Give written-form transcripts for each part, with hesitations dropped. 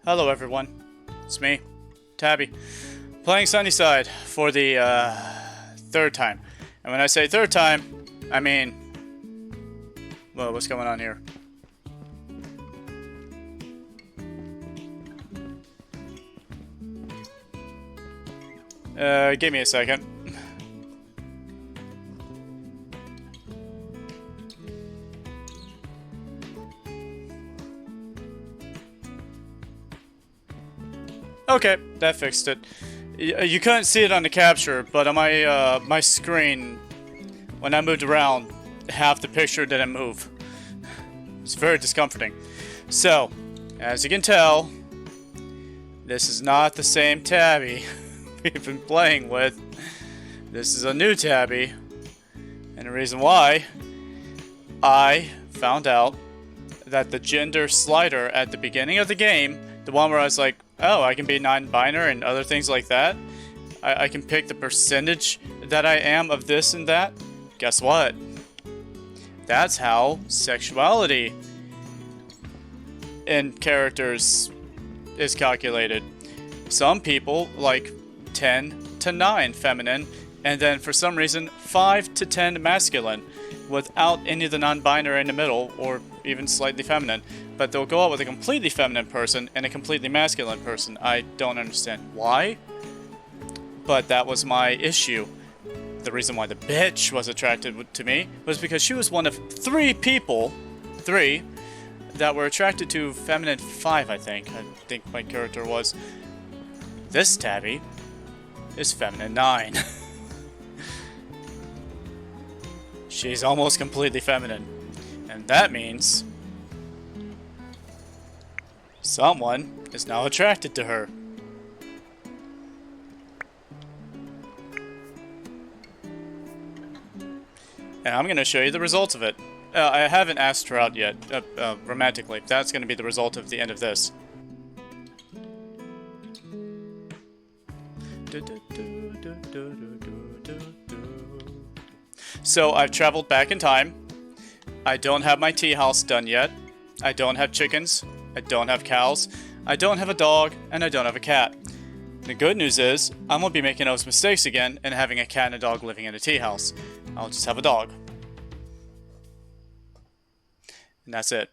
Hello everyone, it's me, Tabi, playing Sunnyside for the third time. And when I say third time, I mean, well, what's going on here? Give me a second. Okay, that fixed it. You couldn't see it on the capture, but on my my screen, when I moved around, half the picture didn't move. It's very discomforting. So, as you can tell, this is not the same Tabi we've been playing with. This is a new Tabi, and the reason why, I found out that the gender slider at the beginning of the game, the one where I was like, oh, I can be non-binary and other things like that. I can pick the percentage that I am of this and that. Guess what? That's how sexuality in characters is calculated. Some people like 10 to 9 feminine, and then for some reason 5 to 10 masculine, without any of the non-binary in the middle, or even slightly feminine. But they'll go out with a completely feminine person and a completely masculine person. I don't understand why, but that was my issue. The reason why the bitch was attracted to me was because she was one of 3 people, 3, that were attracted to feminine 5, I think my character was. This Tabi is feminine 9. She's almost completely feminine, and that means someone is now attracted to her. And I'm going to show you the results of it. I haven't asked her out yet, romantically. That's going to be the result of the end of this. So I've traveled back in time. I don't have my tea house done yet. I don't have chickens. I don't have cows. I don't have a dog, and I don't have a cat. The good news is, I won't be making those mistakes again and having a cat and a dog living in a tea house. I'll just have a dog. And that's it.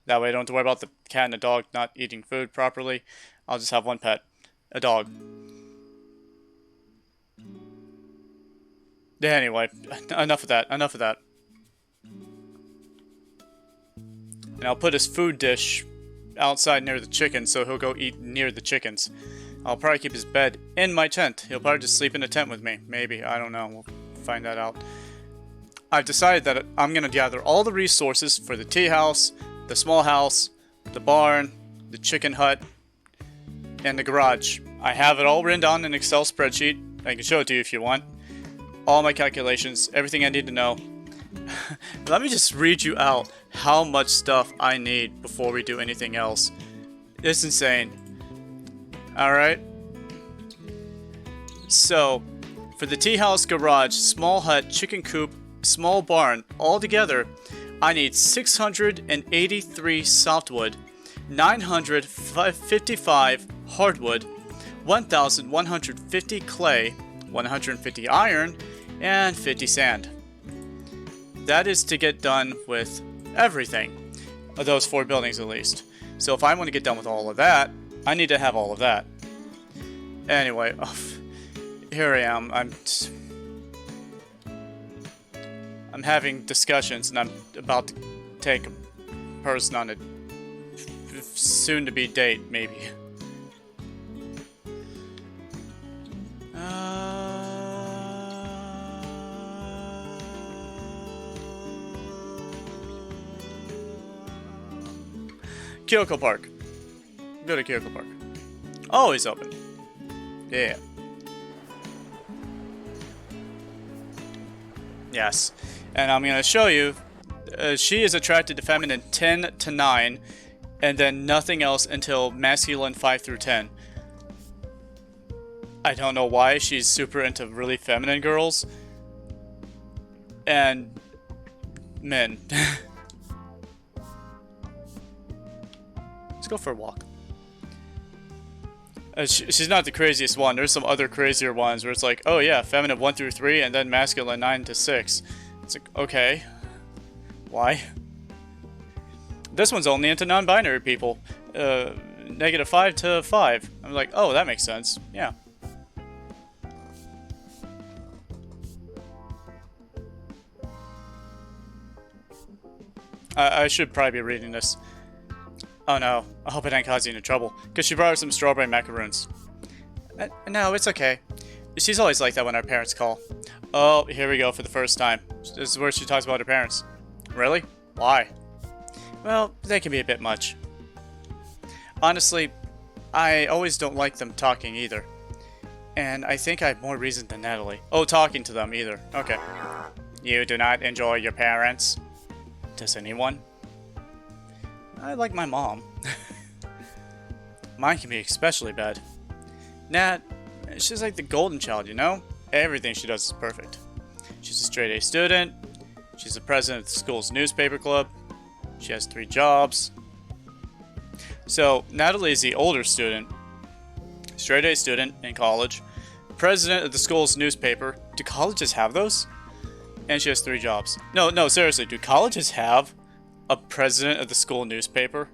That way I don't have to worry about the cat and the dog not eating food properly. I'll just have one pet. A dog. Yeah, anyway, enough of that. Enough of that. And I'll put his food dish outside near the chickens, so he'll go eat near the chickens. I'll probably keep his bed in my tent. He'll probably just sleep in a tent with me. Maybe. I don't know. We'll find that out. I've decided that I'm going to gather all the resources for the tea house, the small house, the barn, the chicken hut, and the garage. I have it all written down in an Excel spreadsheet. I can show it to you if you want. All my calculations, everything I need to know. Let me just read you out how much stuff I need before we do anything else. It's insane. Alright. So, for the tea house, garage, small hut, chicken coop, small barn, all together, I need 683 softwood, 955 hardwood, 1,150 clay, 150 iron, and 50 sand. That is to get done with everything. Of those 4 buildings at least. So if I want to get done with all of that, I need to have all of that. Anyway, here I am. I'm having discussions, and I'm about to take a person on a soon-to-be date, maybe. Kyoko Park. Go to Kyoko Park. Always open. Yeah. Yes. And I'm going to show you, she is attracted to feminine 10 to 9, and then nothing else until masculine 5 through 10. I don't know why she's super into really feminine girls. And men. Let's go for a walk. She's not the craziest one. There's some other crazier ones where it's like, oh yeah, feminine 1 through 3, and then masculine 9 to 6. It's like, okay. Why? This one's only into non-binary people. -5 to 5. I'm like, oh, that makes sense. Yeah. I should probably be reading this. Oh no, I hope it didn't cause you any trouble, because she brought her some strawberry macaroons. No, it's okay. She's always like that when our parents call. Oh, here we go for the first time. This is where she talks about her parents. Really? Why? Well, they can be a bit much. Honestly, I always don't like them talking either. And I think I have more reason than Natalie. Oh, talking to them either. Okay. You do not enjoy your parents? Does anyone? I like my mom. Mine can be especially bad. Nat, she's like the golden child, you know? Everything she does is perfect. She's a straight A student. She's the president of the school's newspaper club. She has 3 jobs. So, Natalie is the older student. Straight A student in college. President of the school's newspaper. Do colleges have those? And she has 3 jobs. No, seriously, do colleges have a president of the school newspaper?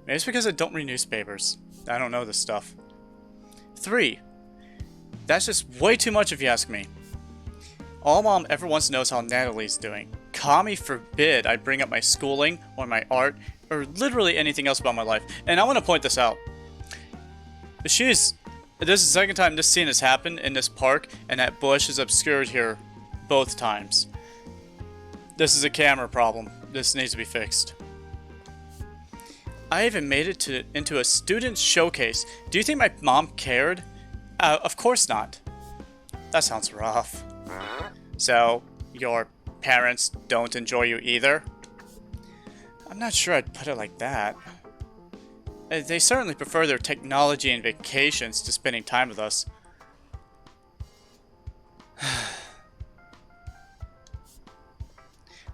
Maybe it's because I don't read newspapers. I don't know this stuff. 3. That's just way too much if you ask me. All Mom ever wants to know is how Natalie's doing. Kami forbid I bring up my schooling or my art or literally anything else about my life. And I want to point this out. This is the second time this scene has happened in this park, and that bush is obscured here both times. This is a camera problem. This needs to be fixed. I even made it into a student showcase. Do you think my mom cared? Of course not. That sounds rough. So, your parents don't enjoy you either? I'm not sure I'd put it like that. They certainly prefer their technology and vacations to spending time with us.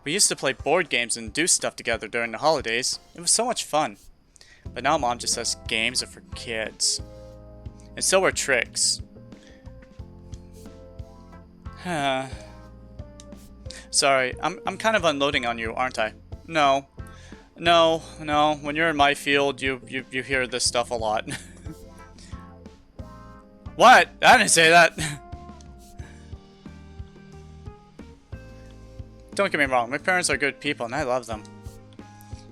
We used to play board games and do stuff together during the holidays. It was so much fun. But now Mom just says games are for kids. And so are tricks. Sorry, I'm kind of unloading on you, aren't I? No. When you're in my field, you hear this stuff a lot. What? I didn't say that. Don't get me wrong, my parents are good people and I love them.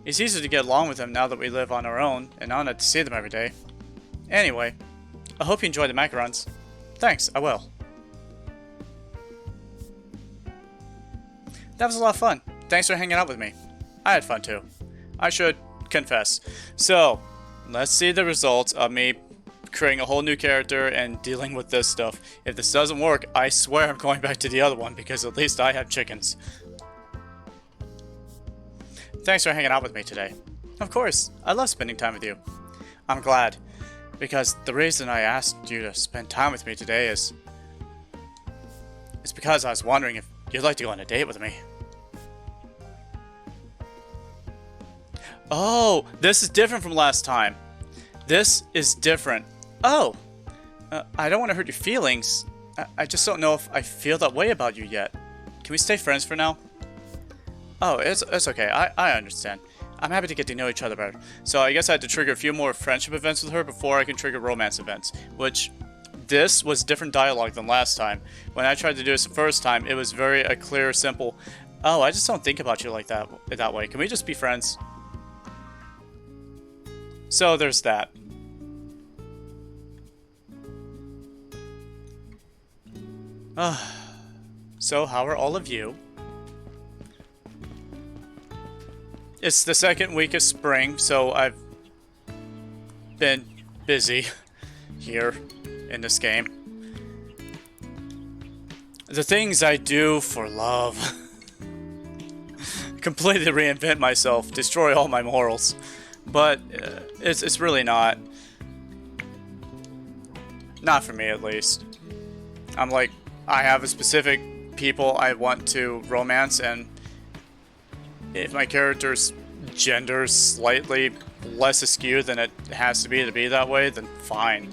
It's easy to get along with them now that we live on our own and I don't have to see them every day. Anyway, I hope you enjoy the macarons. Thanks, I will. That was a lot of fun. Thanks for hanging out with me. I had fun too. I should confess. So, let's see the results of me creating a whole new character and dealing with this stuff. If this doesn't work, I swear I'm going back to the other one because at least I have chickens. Thanks for hanging out with me today. Of course, I love spending time with you. I'm glad, because the reason I asked you to spend time with me today is because I was wondering if you'd like to go on a date with me. Oh, this is different from last time. This is different. Oh, I don't want to hurt your feelings. I just don't know if I feel that way about you yet. Can we stay friends for now? Oh, it's okay. I understand. I'm happy to get to know each other better. So I guess I had to trigger a few more friendship events with her before I can trigger romance events. Which, this was different dialogue than last time. When I tried to do this the first time, it was very a clear, simple, oh, I just don't think about you like that way. Can we just be friends? So there's that. So how are all of you? It's the second week of spring, so I've been busy here in this game. The things I do for love. Completely reinvent myself, destroy all my morals. But it's really not. Not for me, at least. I'm like, I have a specific people I want to romance, and if my characters gender slightly less askew than it has to be that way, then fine.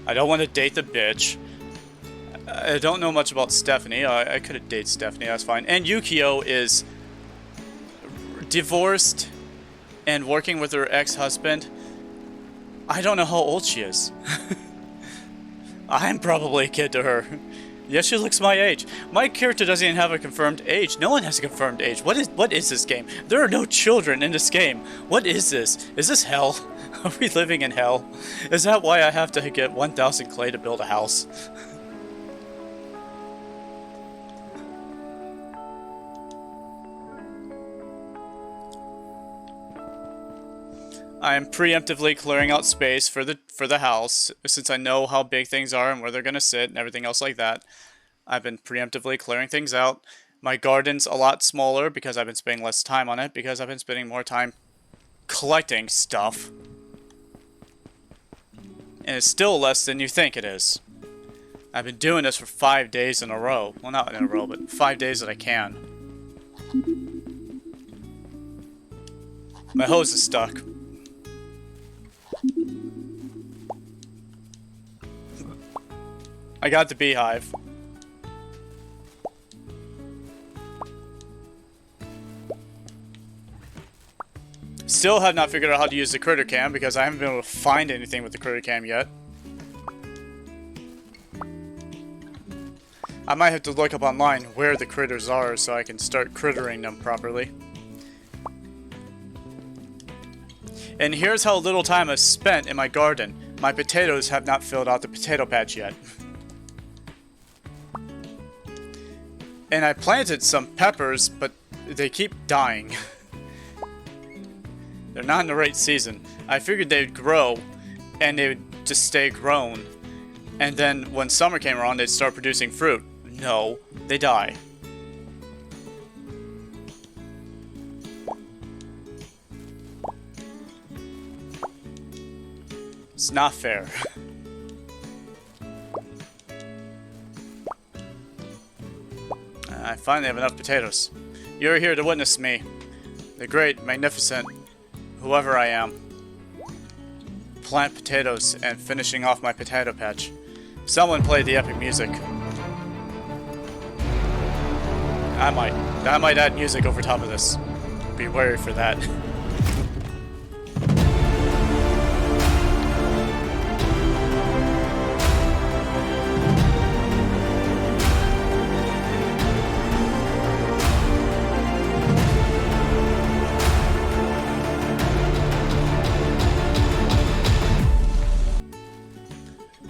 I don't want to date the bitch. I don't know much about Stephanie. I could have dated Stephanie, that's fine. And Yukio is divorced and working with her ex-husband. I don't know how old she is. I'm probably a kid to her. Yes, she looks my age. My character doesn't even have a confirmed age. No one has a confirmed age. What is this game? There are no children in this game. What is this? Is this hell? Are we living in hell? Is that why I have to get 1,000 clay to build a house? I am preemptively clearing out space for the house, since I know how big things are and where they're gonna sit and everything else like that. I've been preemptively clearing things out. My garden's a lot smaller because I've been spending less time on it, because I've been spending more time collecting stuff. And it's still less than you think it is. I've been doing this for 5 days in a row. Well, not in a row, but 5 days that I can. My hose is stuck. I got the beehive. Still have not figured out how to use the critter cam because I haven't been able to find anything with the critter cam yet. I might have to look up online where the critters are so I can start crittering them properly. And here's how little time I've spent in my garden. My potatoes have not filled out the potato patch yet. And I planted some peppers, but they keep dying. They're not in the right season. I figured they'd grow, and they would just stay grown. And then when summer came around, they'd start producing fruit. No, they die. It's not fair. I finally have enough potatoes. You're here to witness me. The great, magnificent, whoever I am. Plant potatoes and finishing off my potato patch. Someone play the epic music. I might add music over top of this. Be wary for that.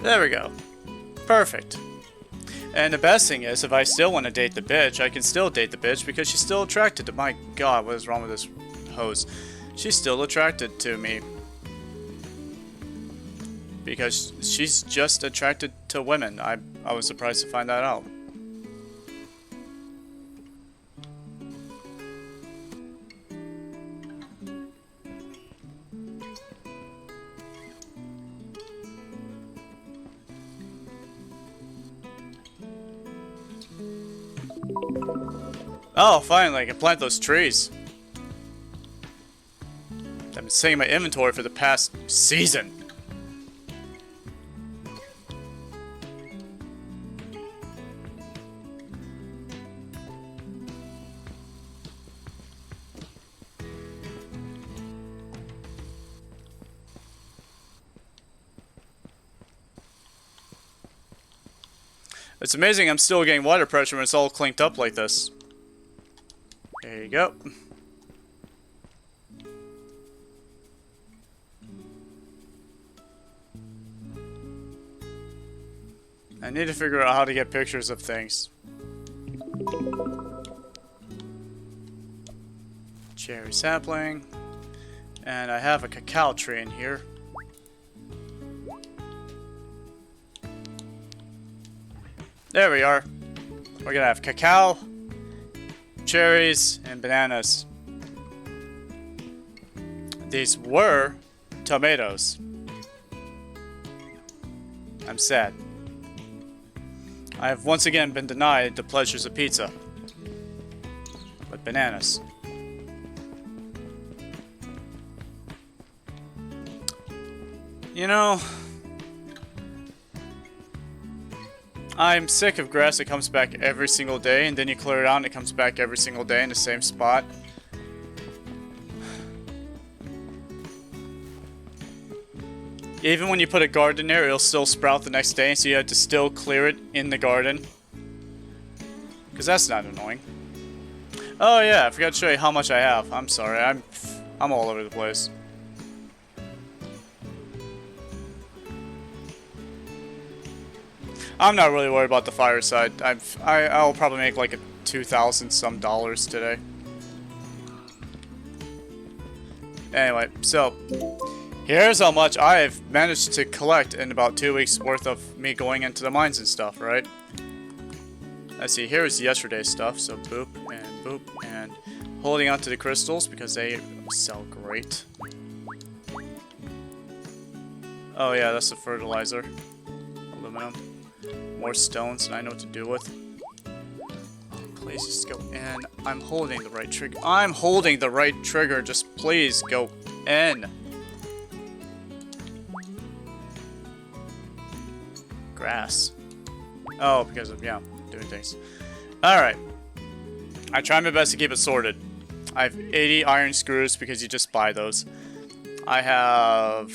There we go. Perfect. And the best thing is, if I still want to date the bitch, I can still date the bitch because she's still attracted to— my god, what is wrong with this hose? She's still attracted to me. Because she's just attracted to women. I was surprised to find that out. Oh, finally, I can plant those trees. I've been saving my inventory for the past season. It's amazing I'm still getting water pressure when it's all clinked up like this. There you go. I need to figure out how to get pictures of things. Cherry sapling. And I have a cacao tree in here. There we are. We're gonna have cacao, cherries, and bananas. These were tomatoes. I'm sad. I have once again been denied the pleasures of pizza. With bananas. You know, I'm sick of grass that comes back every single day, and then you clear it out and it comes back every single day in the same spot. Even when you put a garden there, it'll still sprout the next day, so you have to still clear it in the garden. Because that's not annoying. Oh yeah, I forgot to show you how much I have. I'm sorry, I'm all over the place. I'm not really worried about the fireside. I'll probably make like a $2,000 some today. Anyway, so here's how much I've managed to collect in about 2 weeks worth of me going into the mines and stuff, right? Let's see, here's yesterday's stuff, so boop, and holding on to the crystals because they sell great. Oh yeah, that's the fertilizer. Aluminum. More stones than I know what to do with. Please just go in. I'm holding the right trigger. I'm holding the right trigger, just please go in. Grass. Oh, because of, yeah, doing things. Alright. I try my best to keep it sorted. I have 80 iron screws because you just buy those. I have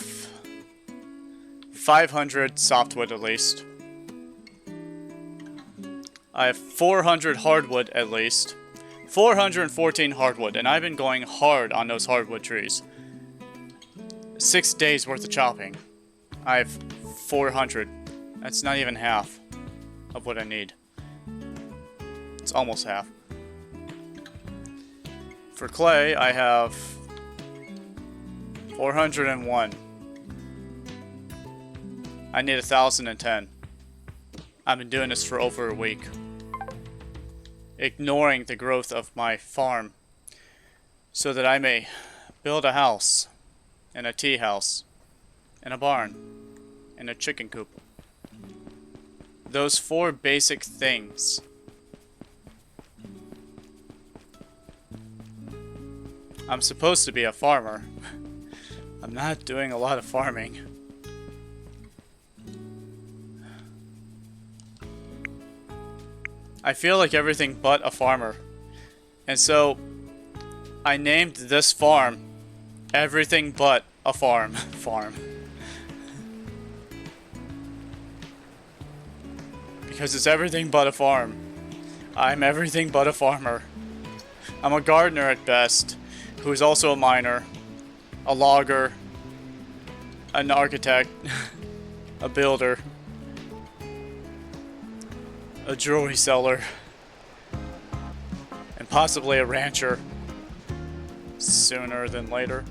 500 softwood at least. I have 400 hardwood at least. 414 hardwood, and I've been going hard on those hardwood trees. 6 days worth of chopping. I have 400. That's not even half of what I need. It's almost half. For clay, I have 401. I need 1,010. I've been doing this for over a week. Ignoring the growth of my farm so that I may build a house and a tea house and a barn and a chicken coop. Those 4 basic things. I'm supposed to be a farmer. I'm not doing a lot of farming. I feel like everything but a farmer. And so I named this farm Everything But a Farm. Because it's everything but a farm. I'm everything but a farmer. I'm a gardener at best, who is also a miner, a logger, an architect, a builder, a jewelry seller, and possibly a rancher. Sooner than later.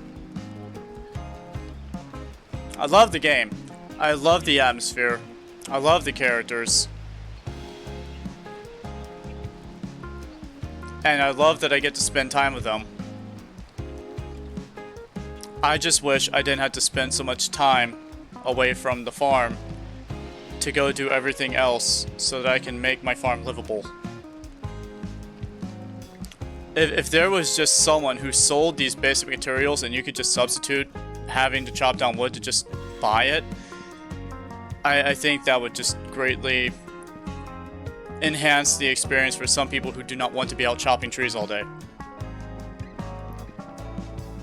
I love the game. I love the atmosphere. I love the characters. And I love that I get to spend time with them. I just wish I didn't have to spend so much time away from the farm to go do everything else so that I can make my farm livable. If there was just someone who sold these basic materials and you could just substitute having to chop down wood to just buy it, I think that would just greatly enhance the experience for some people who do not want to be out chopping trees all day.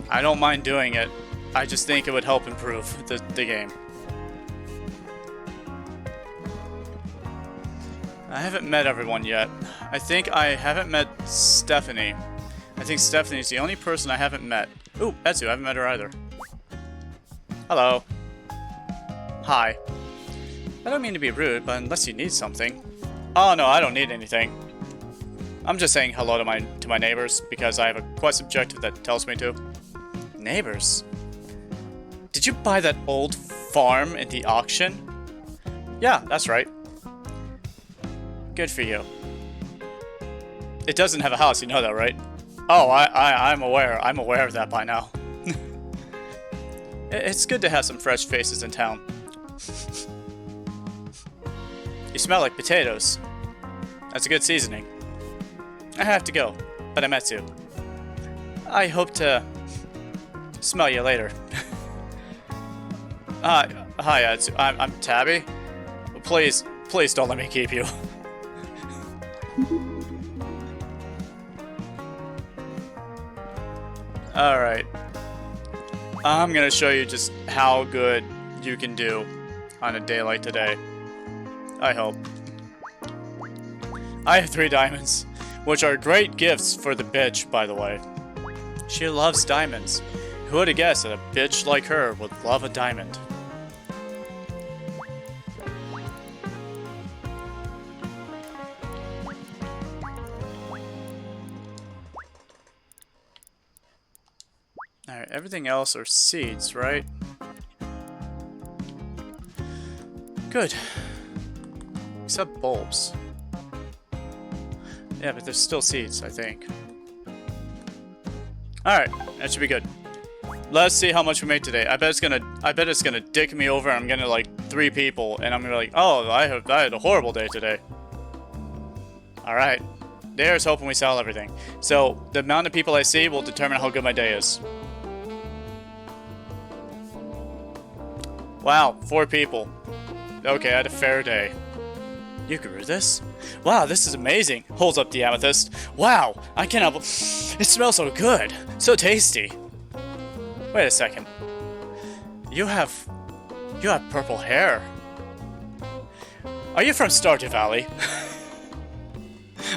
I don't mind doing it. I just think it would help improve the game. I haven't met everyone yet. I think I haven't met Stephanie. I think Stephanie's the only person I haven't met. Ooh, Etsu, I haven't met her either. Hello. Hi. I don't mean to be rude, but unless you need something. Oh no, I don't need anything. I'm just saying hello to my neighbors because I have a quest objective that tells me to. Neighbors? Did you buy that old farm in the auction? Yeah, that's right. Good for you. It doesn't have a house, you know that, right? Oh, I'm aware. I'm aware of that by now. It's good to have some fresh faces in town. You smell like potatoes. That's a good seasoning. I have to go, but Ametsu, I hope to smell you later. Hi, Atsu. I'm Tabi. Please don't let me keep you. Alright. I'm gonna show you just how good you can do on a day like today. I hope. I have 3 diamonds, which are great gifts for the bitch, by the way. She loves diamonds. Who would have guessed that a bitch like her would love a diamond? Alright, everything else are seeds, right? Good. Except bulbs. Yeah, but there's still seeds, I think. Alright, that should be good. Let's see how much we made today. I bet it's gonna dick me over. I'm gonna like 3 people, and I'm gonna be like, oh, I had a horrible day today. Alright. There's hoping we sell everything. So, the amount of people I see will determine how good my day is. Wow, 4 people. Okay, I had a fair day. You grew this? Wow, this is amazing. Holds up the amethyst. Wow, I cannot. It smells so good. So tasty. Wait a second. You have purple hair. Are you from Stardew Valley?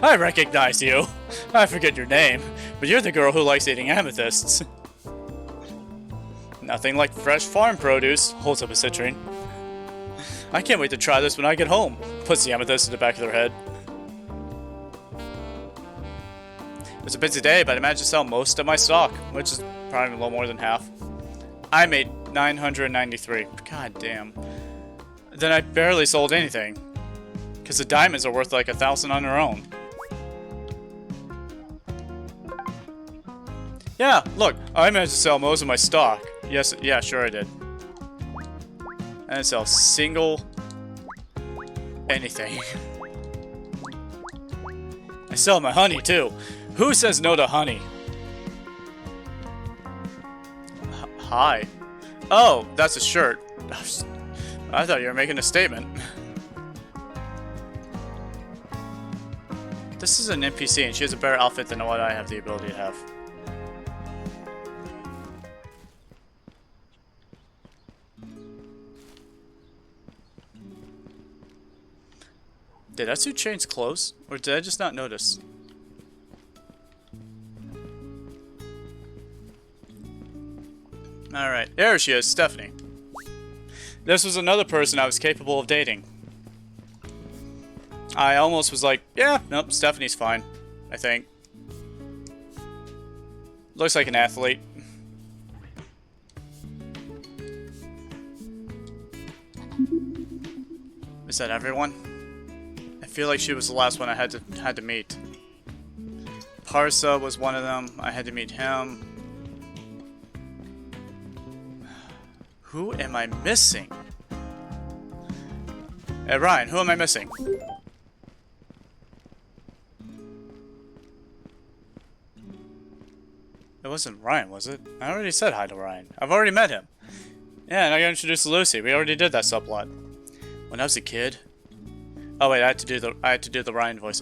I recognize you. I forget your name, but you're the girl who likes eating amethysts. Nothing like fresh farm produce. Holds up a citrine. I can't wait to try this when I get home. Puts the amethyst in the back of their head. It's a busy day, but I managed to sell most of my stock, which is probably a little more than half. I made 993. God damn. Then I barely sold anything. Because the diamonds are worth like 1,000 on their own. Yeah, look, I managed to sell most of my stock. Yes, yeah, sure I did. I didn't sell single anything. I sell my honey too. Who says no to honey? Hi. Oh, that's a shirt. I thought you were making a statement. This is an NPC and she has a better outfit than what I have the ability to have. Did Etsu change clothes? Or did I just not notice? Alright, there she is, Stephanie. This was another person I was capable of dating. I almost was like, yeah, nope, Stephanie's fine, I think. Looks like an athlete. Is that everyone? I feel like she was the last one I had to meet. Parsa was one of them. I had to meet him. Who am I missing? Hey, Ryan, who am I missing? It wasn't Ryan, was it? I already said hi to Ryan. I've already met him. Yeah, and I got introduced to Lucy. We already did that subplot. When I was a kid. Oh wait, I had to do the Ryan voice.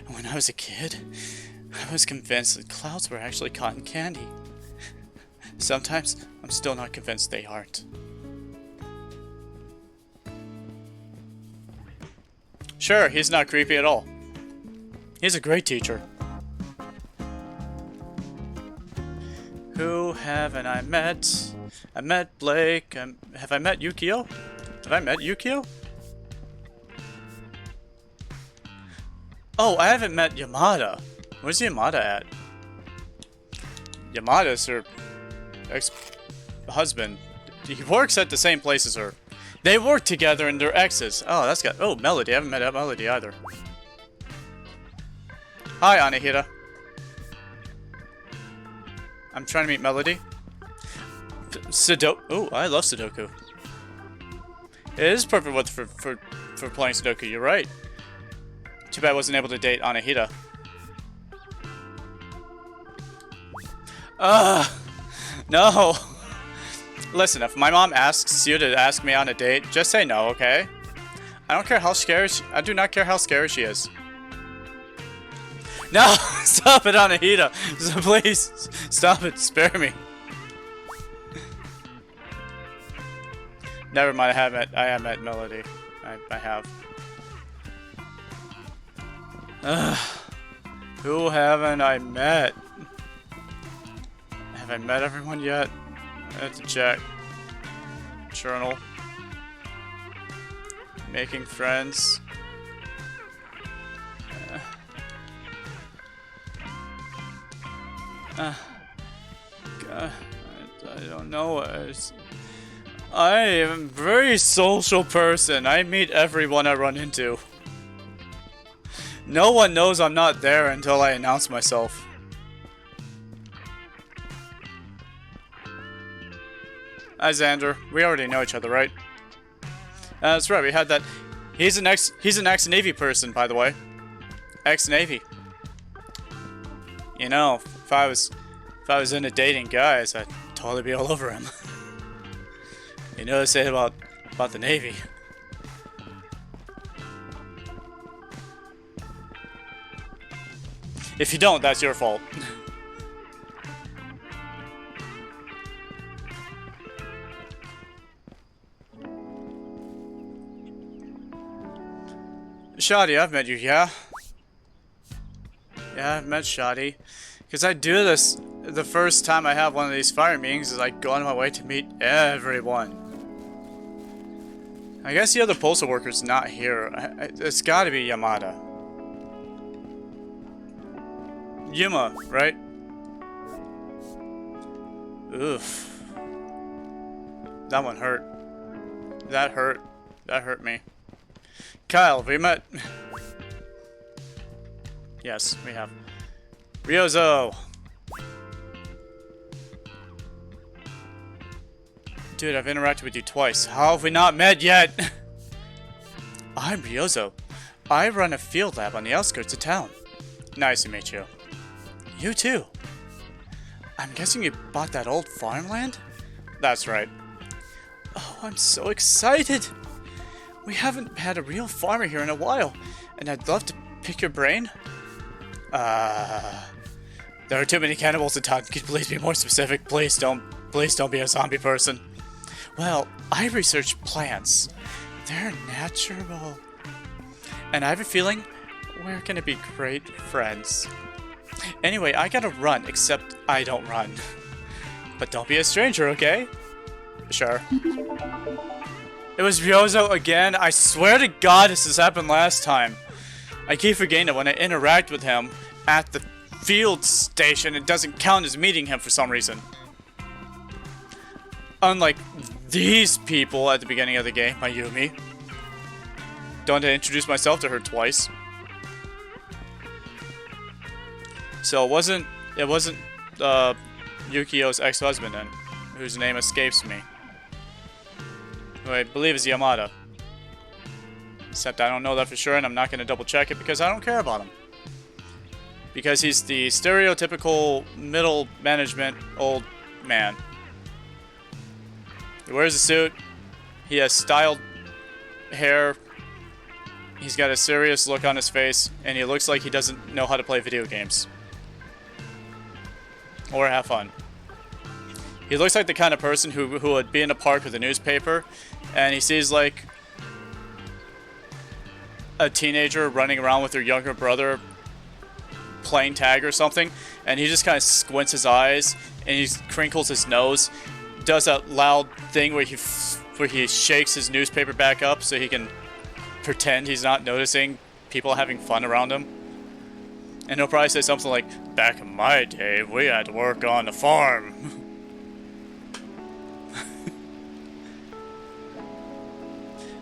When I was a kid, I was convinced that clouds were actually cotton candy. Sometimes I'm still not convinced they aren't. Sure, he's not creepy at all. He's a great teacher. Who haven't I met? I met Blake. Have I met Yukio? Have I met Yukio? Oh, I haven't met Yamada. Where's Yamada at? Yamada's her ex-husband. He works at the same place as her. They work together and they're exes. Oh, that's got. Oh, Melody. I haven't met Melody either. Hi, Anahira. I'm trying to meet Melody. Sudoku. Oh, I love Sudoku. It is perfect for playing Sudoku. You're right. Too bad I wasn't able to date Anahita. No. Listen, if my mom asks you to ask me on a date, just say no, okay? I don't care how scary I do not care how scary she is. No! Stop it, Anahita! Please, stop it. Spare me. Never mind, I have met Melody. I have. Who haven't I met? Have I met everyone yet? I have to check. Journal. Making friends. God, I don't know. I am a very social person. I meet everyone I run into. No one knows I'm not there until I announce myself. Hi, Xander. We already know each other, right? That's right. We had that. He's an ex-Navy person, by the way. Ex-Navy. You know, if I was into dating guys, I'd totally be all over him. You know what they say about the Navy. If you don't, that's your fault. Shadi, I've met you, yeah? Yeah, I've met Shadi. Because I do this the first time I have one of these fire meetings is I go on my way to meet everyone. I guess the other postal worker's not here. It's gotta be Yamada. Yuma, right? Oof. That one hurt. That hurt. That hurt me. Kyle, have we met? Yes, we have. Ryozo! Dude, I've interacted with you twice. How have we not met yet? I'm Ryozo. I run a field lab on the outskirts of town. Nice to meet you. You too. I'm guessing you bought that old farmland? That's right. Oh, I'm so excited! We haven't had a real farmer here in a while, and I'd love to pick your brain. There are too many cannibals in town. Could you please be more specific? Please don't be a zombie person. Well, I researched plants. They're natural. And I have a feeling we're gonna be great friends. Anyway, I gotta run, except I don't run. But don't be a stranger, okay? Sure. It was Ryozo again. I swear to God this has happened last time. I keep forgetting that when I interact with him at the field station, it doesn't count as meeting him for some reason. Unlike these people at the beginning of the game, Mayumi. Don't I introduce myself to her twice. So it wasn't Yukio's ex-husband then, whose name escapes me. Who I believe is Yamada. Except I don't know that for sure, and I'm not going to double check it because I don't care about him. Because he's the stereotypical middle management old man. He wears a suit. He has styled hair. He's got a serious look on his face, and he looks like he doesn't know how to play video games. Or have fun. He looks like the kind of person who would be in a park with a newspaper, and he sees like a teenager running around with her younger brother playing tag or something, and he just kind of squints his eyes and he crinkles his nose, does that loud thing where he shakes his newspaper back up so he can pretend he's not noticing people having fun around him. And he'll probably say something like, "Back in my day, we had to work on the farm."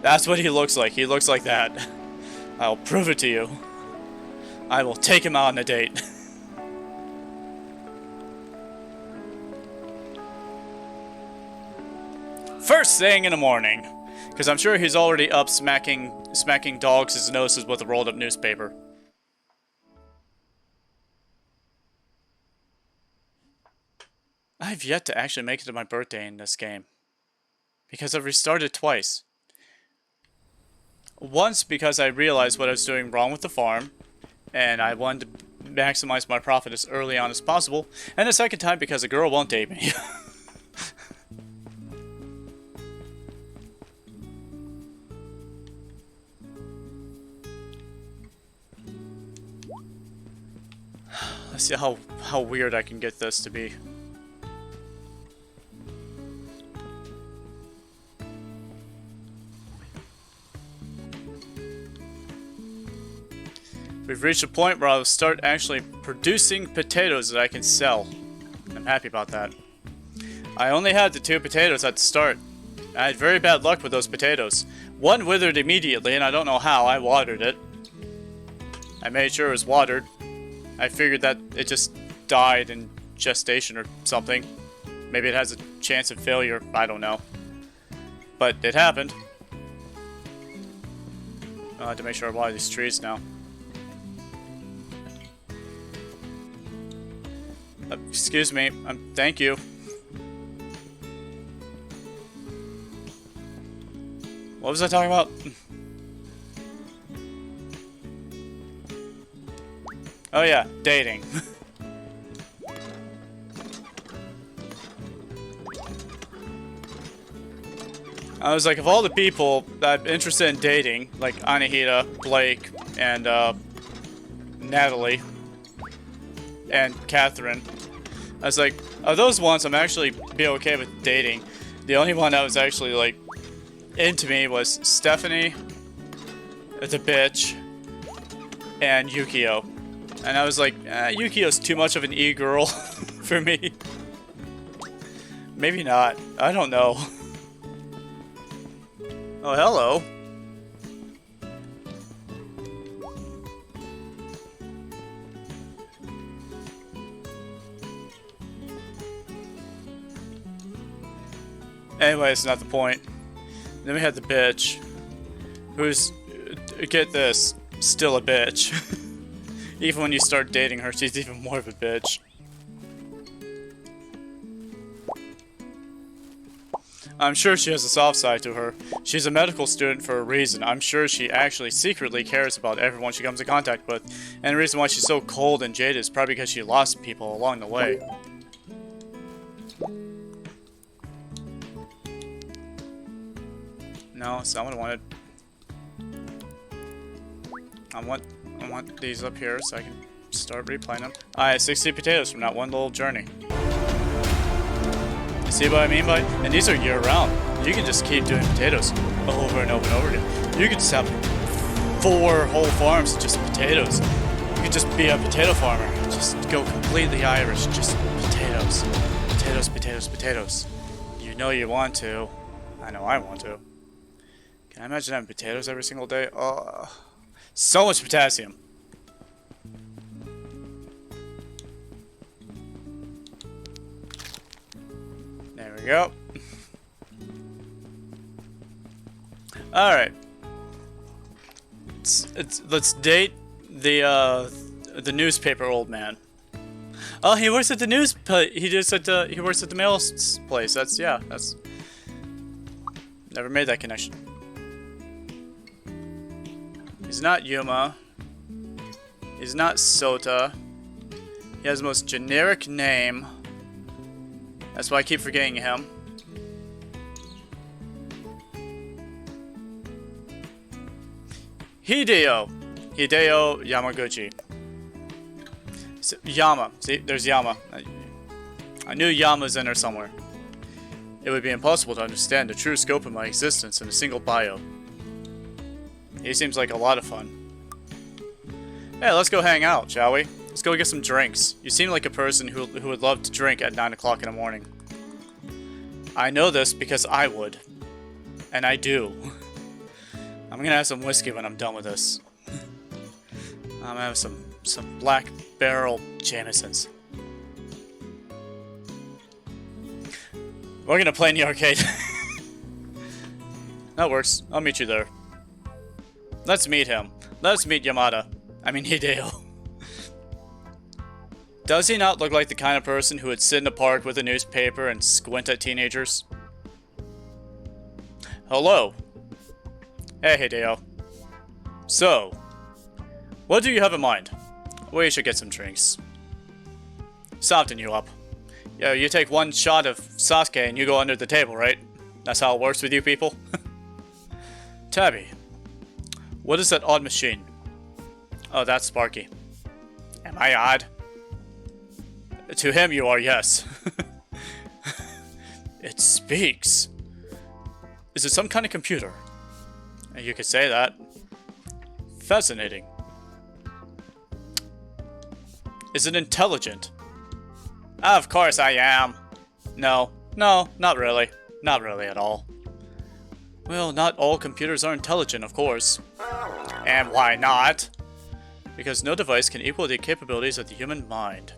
That's what he looks like. He looks like that. I'll prove it to you. I will take him out on a date. First thing in the morning. Because I'm sure he's already up smacking dogs' noses with a rolled up newspaper. I've yet to actually make it to my birthday in this game. Because I've restarted twice. Once because I realized what I was doing wrong with the farm, and I wanted to maximize my profit as early on as possible, and the second time because a girl won't date me. Let's see how weird I can get this to be. We've reached a point where I'll start actually producing potatoes that I can sell. I'm happy about that. I only had the 2 potatoes at the start. I had very bad luck with those potatoes. One withered immediately, and I don't know how. I watered it. I made sure it was watered. I figured that it just died in gestation or something. Maybe it has a chance of failure. I don't know. But it happened. I have to make sure I water these trees now. Excuse me. Thank you. What was I talking about? Oh yeah, dating. I was like, of all the people that I'm interested in dating, like Anahita, Blake, and Natalie, and Catherine, I was like, of those ones, I'm actually be okay with dating. The only one that was actually like into me was Stephanie, the bitch, and Yukio. And I was like, Yukio's too much of an e-girl for me. Maybe not. I don't know. Oh, hello. Anyway, it's not the point. Then we had the bitch, who's, get this, still a bitch. Even when you start dating her, she's even more of a bitch. I'm sure she has a soft side to her. She's a medical student for a reason. I'm sure she actually secretly cares about everyone she comes in contact with. And the reason why she's so cold and jaded is probably because she lost people along the way. No, it's not what I wanted. I want these up here so I can start replaying them. I have 60 potatoes from that one little journey. You see what I mean by? And these are year-round. You can just keep doing potatoes over and over and over again. You could just have 4 whole farms of just potatoes. You could just be a potato farmer. Just go completely Irish. Just potatoes. Potatoes, potatoes, potatoes. You know you want to. I know I want to. Can I imagine having potatoes every single day? Oh, so much potassium. There we go. All right. Let's date the newspaper old man. Oh, he works at the he works at the mail place. That's never made that connection. He's not Yuma. He's not Sota. He has the most generic name. That's why I keep forgetting him. Hideo Yamaguchi. So, Yama. See, there's Yama. I knew Yama's in there somewhere. It would be impossible to understand the true scope of my existence in a single bio. He seems like a lot of fun. Hey, let's go hang out, shall we? Let's go get some drinks. You seem like a person who would love to drink at 9 o'clock in the morning. I know this because I would. And I do. I'm gonna have some whiskey when I'm done with this. I'm gonna have some Black Barrel Jamesons. We're gonna play in the arcade. That works. I'll meet you there. Let's meet him. Let's meet Yamada. I mean Hideo. Does he not look like the kind of person who would sit in a park with a newspaper and squint at teenagers? Hello. Hey Hideo. So, what do you have in mind? We should get some drinks. Soften you up. Yeah, you take one shot of Sasuke and you go under the table, right? That's how it works with you people? Tabi, what is that odd machine? Oh, that's Sparky. Am I odd? To him you are, yes. It speaks. Is it some kind of computer? You could say that. Fascinating. Is it intelligent? Of course I am. No, not really. Not really at all. Well, not all computers are intelligent, of course. And why not? Because no device can equal the capabilities of the human mind.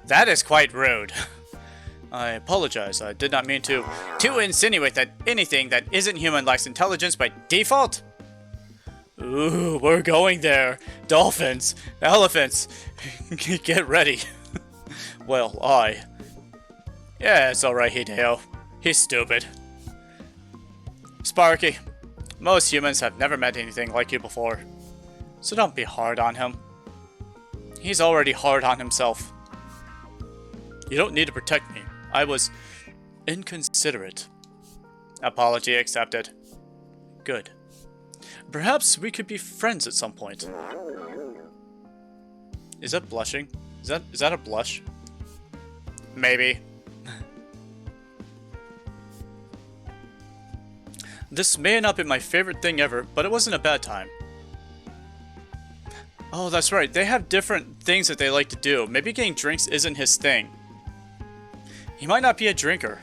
That is quite rude. I apologize. I did not mean to insinuate that anything that isn't human lacks intelligence by default. Ooh, we're going there. Dolphins, elephants, get ready. Well, yeah, it's alright, Hideo. He's stupid. Sparky, most humans have never met anything like you before, so don't be hard on him. He's already hard on himself. You don't need to protect me. I was inconsiderate. Apology accepted. Good. Perhaps we could be friends at some point. Is that blushing? Is that a blush? Maybe. This may not be my favorite thing ever, but it wasn't a bad time. Oh, that's right. They have different things that they like to do. Maybe getting drinks isn't his thing. He might not be a drinker.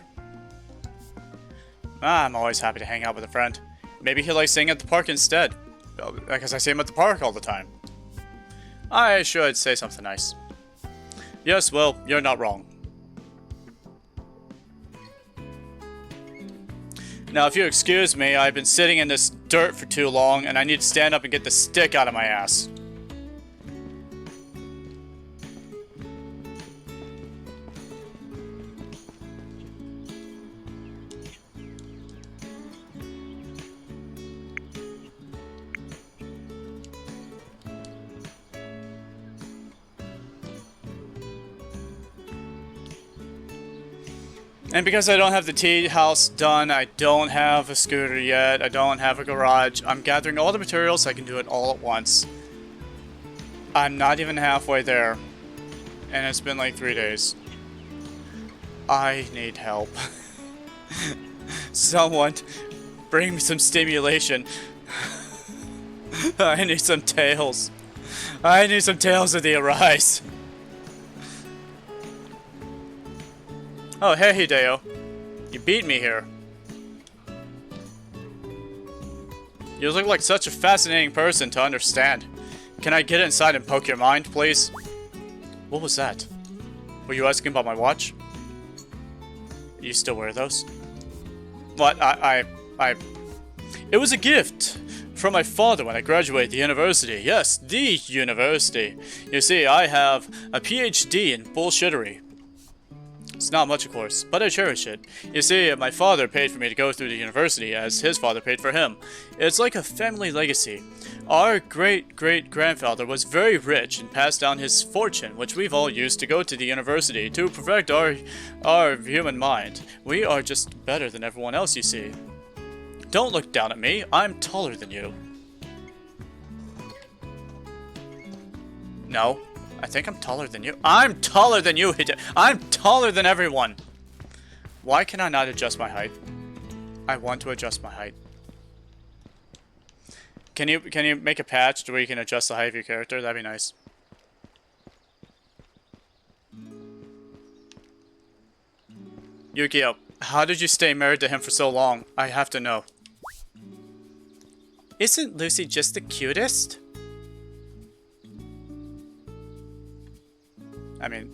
I'm always happy to hang out with a friend. Maybe he likes staying at the park instead. Because I see him at the park all the time. I should say something nice. Yes, well, you're not wrong. Now, if you excuse me, I've been sitting in this dirt for too long, and I need to stand up and get the stick out of my ass. And because I don't have the tea house done, I don't have a scooter yet, I don't have a garage, I'm gathering all the materials so I can do it all at once. I'm not even halfway there. And it's been like 3 days. I need help. Someone, bring me some stimulation. I need some tails. I need some tails of the Arise. Oh, hey Hideo. You beat me here. You look like such a fascinating person to understand. Can I get inside and poke your mind, please? What was that? Were you asking about my watch? You still wear those? What? It was a gift from my father when I graduated the university. Yes, the university. You see, I have a PhD in bullshittery. It's not much, of course, but I cherish it. You see, my father paid for me to go through the university, as his father paid for him. It's like a family legacy. Our great-great-grandfather was very rich and passed down his fortune, which we've all used to go to the university to perfect our human mind. We are just better than everyone else, you see. Don't look down at me. I'm taller than you. No. I think I'm taller than you. I'm taller than you, Hideo. I'm taller than everyone. Why can I not adjust my height? I want to adjust my height. Can you make a patch where you can adjust the height of your character? That'd be nice. Yukio, how did you stay married to him for so long? I have to know. Isn't Lucy just the cutest? I mean,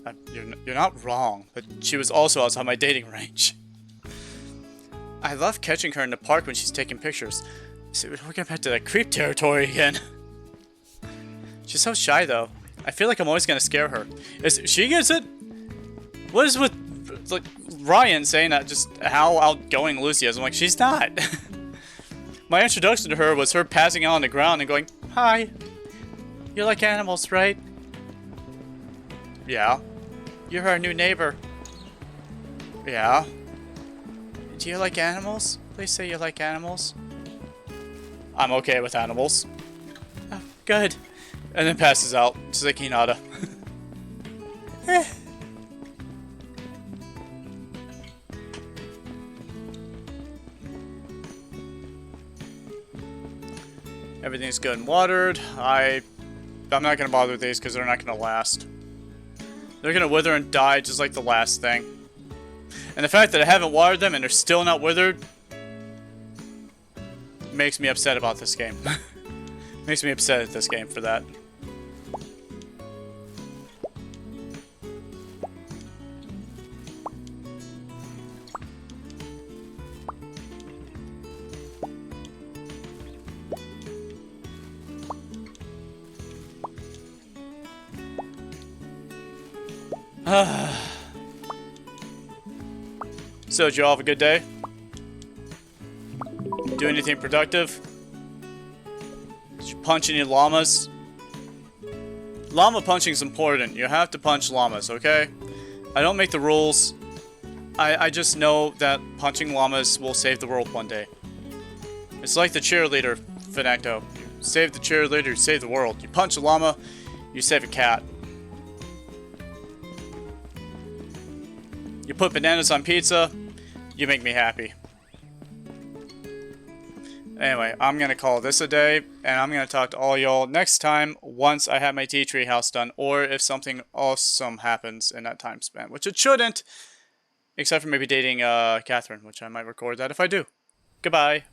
you're not wrong, but she was also outside my dating range. I love catching her in the park when she's taking pictures. So we're getting back to that creep territory again. She's so shy, though. I feel like I'm always gonna scare her. She gets it? What is with like Ryan saying that just how outgoing Lucy is? I'm like, she's not. My introduction to her was her passing out on the ground and going, "Hi, you like animals, right?" Yeah. You're our new neighbor. Yeah. Do you like animals? Please say you like animals. I'm okay with animals. Oh, good. And then passes out, just like Hinata. Everything's good and watered. I'm not gonna bother with these because they're not gonna last. They're gonna wither and die just like the last thing. And the fact that I haven't watered them and they're still not withered makes me upset about this game. Makes me upset at this game for that. So, did you all have a good day? Do anything productive? Did you punch any llamas? Llama punching is important. You have to punch llamas, okay? I don't make the rules. I just know that punching llamas will save the world one day. It's like the cheerleader, Finecto. You save the cheerleader, you save the world. You punch a llama, you save a cat. You put bananas on pizza, you make me happy. Anyway, I'm going to call this a day, and I'm going to talk to all y'all next time once I have my tea tree house done, or if something awesome happens in that time span, which it shouldn't, except for maybe dating Catherine, which I might record that if I do. Goodbye.